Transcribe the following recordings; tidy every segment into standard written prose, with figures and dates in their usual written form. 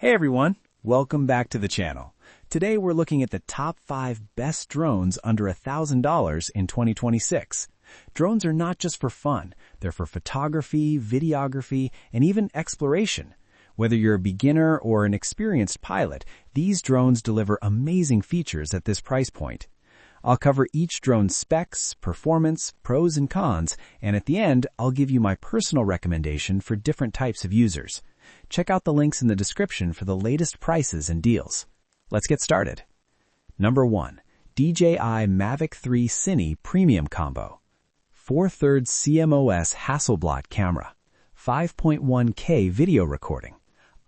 Hey everyone, welcome back to the channel. Today we're looking at the top 5 best drones under $1,000 in 2026. Drones are not just for fun, they're for photography, videography, and even exploration. Whether you're a beginner or an experienced pilot, these drones deliver amazing features at this price point. I'll cover each drone's specs, performance, pros and cons, and at the end, I'll give you my personal recommendation for different types of users. Check out the links in the description for the latest prices and deals. Let's get started. Number 1. DJI Mavic 3 Cine Premium Combo. 4/3 CMOS Hasselblad camera. 5.1K video recording.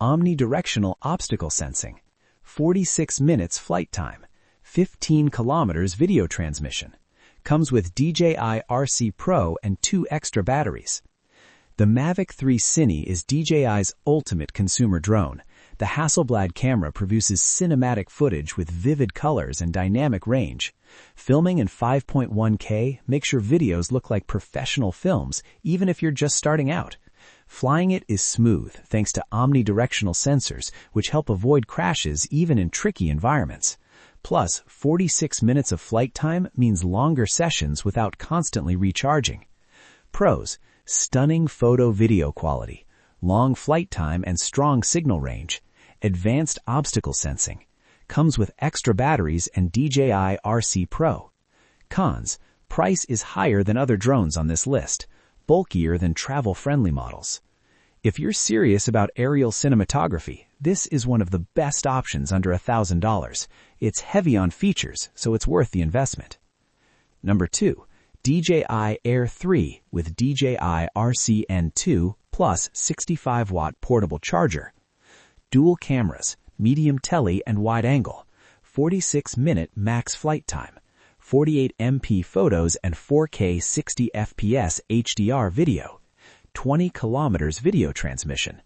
Omnidirectional obstacle sensing. 46 minutes flight time. 15 kilometers video transmission. Comes with DJI RC Pro and 2 extra batteries. The Mavic 3 Cine is DJI's ultimate consumer drone. The Hasselblad camera produces cinematic footage with vivid colors and dynamic range. Filming in 5.1K makes your videos look like professional films, even if you're just starting out. Flying it is smooth thanks to omnidirectional sensors, which help avoid crashes even in tricky environments. Plus, 46 minutes of flight time means longer sessions without constantly recharging. Pros: stunning photo-video quality, long flight time and strong signal range, advanced obstacle sensing, comes with extra batteries and DJI RC Pro. Cons: price is higher than other drones on this list, bulkier than travel-friendly models. If you're serious about aerial cinematography, this is one of the best options under $1,000. It's heavy on features, so it's worth the investment. Number 2. DJI Air 3 with DJI RCN2 plus 65-watt portable charger. Dual cameras, medium tele and wide angle, 46-minute max flight time, 48 MP photos and 4K 60 FPS HDR video, 20 kilometers video transmission.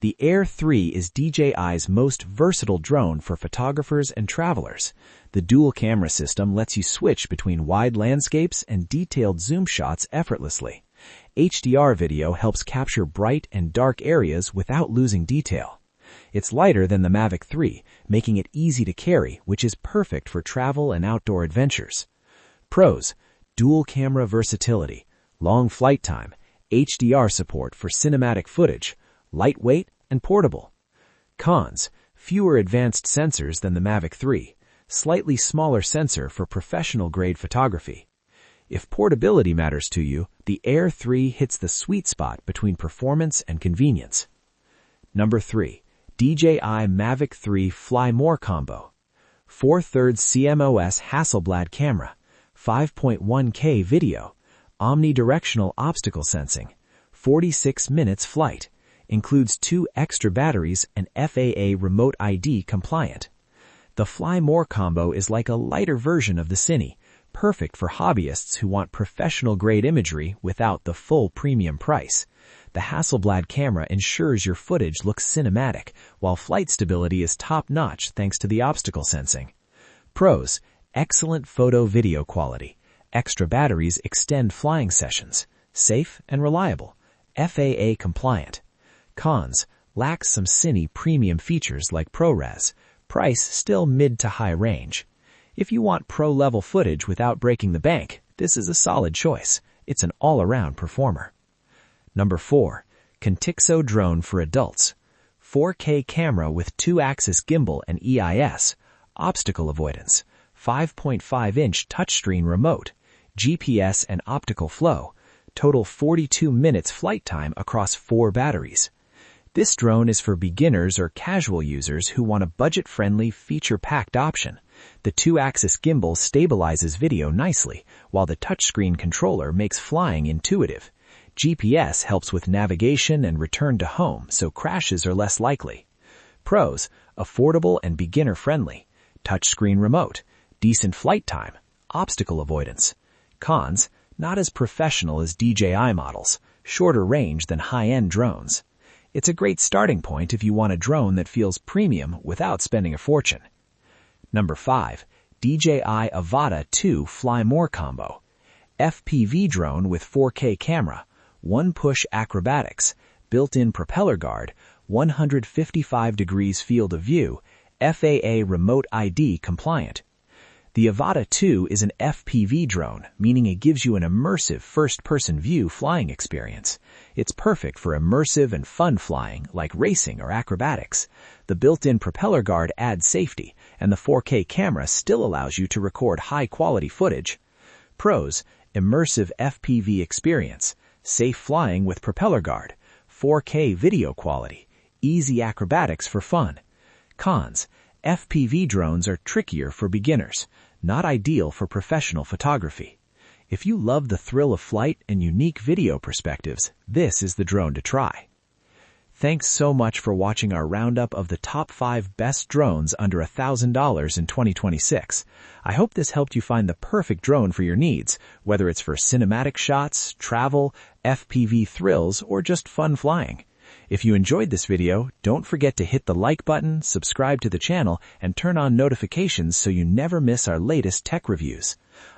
The Air 3 is DJI's most versatile drone for photographers and travelers. The dual camera system lets you switch between wide landscapes and detailed zoom shots effortlessly. HDR video helps capture bright and dark areas without losing detail. It's lighter than the Mavic 3, making it easy to carry, which is perfect for travel and outdoor adventures. Pros: dual camera versatility, long flight time, HDR support for cinematic footage, lightweight and portable. Cons: fewer advanced sensors than the Mavic 3, slightly smaller sensor for professional-grade photography. If portability matters to you, the Air 3 hits the sweet spot between performance and convenience. Number 3. DJI Mavic 3 Fly More Combo. 4/3 CMOS Hasselblad camera, 5.1K video, omnidirectional obstacle sensing, 46 minutes flight, includes 2 extra batteries and FAA Remote ID compliant. The Fly More combo is like a lighter version of the Cine, perfect for hobbyists who want professional-grade imagery without the full premium price. The Hasselblad camera ensures your footage looks cinematic, while flight stability is top-notch thanks to the obstacle sensing. Pros: excellent photo-video quality, extra batteries extend flying sessions, safe and reliable, FAA compliant. Cons: lacks some Cine premium features like ProRes, price still mid to high range. If you want pro-level footage without breaking the bank, this is a solid choice. It's an all-around performer. Number 4. Contixo drone for adults. 4K camera with 2-axis gimbal and EIS, obstacle avoidance, 5.5-inch touchscreen remote, GPS and optical flow, total 42 minutes flight time across 4 batteries. This drone is for beginners or casual users who want a budget-friendly, feature-packed option. The 2-axis gimbal stabilizes video nicely, while the touchscreen controller makes flying intuitive. GPS helps with navigation and return to home, so crashes are less likely. Pros: affordable and beginner-friendly, touchscreen remote, decent flight time, obstacle avoidance. Cons: not as professional as DJI models, shorter range than high-end drones. It's a great starting point if you want a drone that feels premium without spending a fortune. Number 5. DJI Avata 2 Fly More Combo. FPV drone with 4K camera, one-push acrobatics, built-in propeller guard, 155 degrees field of view, FAA Remote ID compliant. The Avata 2 is an FPV drone, meaning it gives you an immersive first-person view flying experience. It's perfect for immersive and fun flying, like racing or acrobatics. The built-in propeller guard adds safety, and the 4K camera still allows you to record high-quality footage. Pros: immersive FPV experience, safe flying with propeller guard, 4K video quality, easy acrobatics for fun. Cons: FPV drones are trickier for beginners, not ideal for professional photography. If you love the thrill of flight and unique video perspectives, this is the drone to try. Thanks so much for watching our roundup of the top 5 best drones under $1,000 in 2026. I hope this helped you find the perfect drone for your needs, whether it's for cinematic shots, travel, FPV thrills, or just fun flying. If you enjoyed this video, don't forget to hit the like button, subscribe to the channel, and turn on notifications so you never miss our latest tech reviews.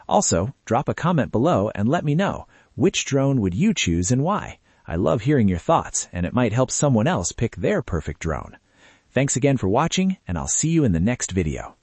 Also, drop a comment below and let me know, which drone would you choose and why? I love hearing your thoughts, and it might help someone else pick their perfect drone. Thanks again for watching, and I'll see you in the next video.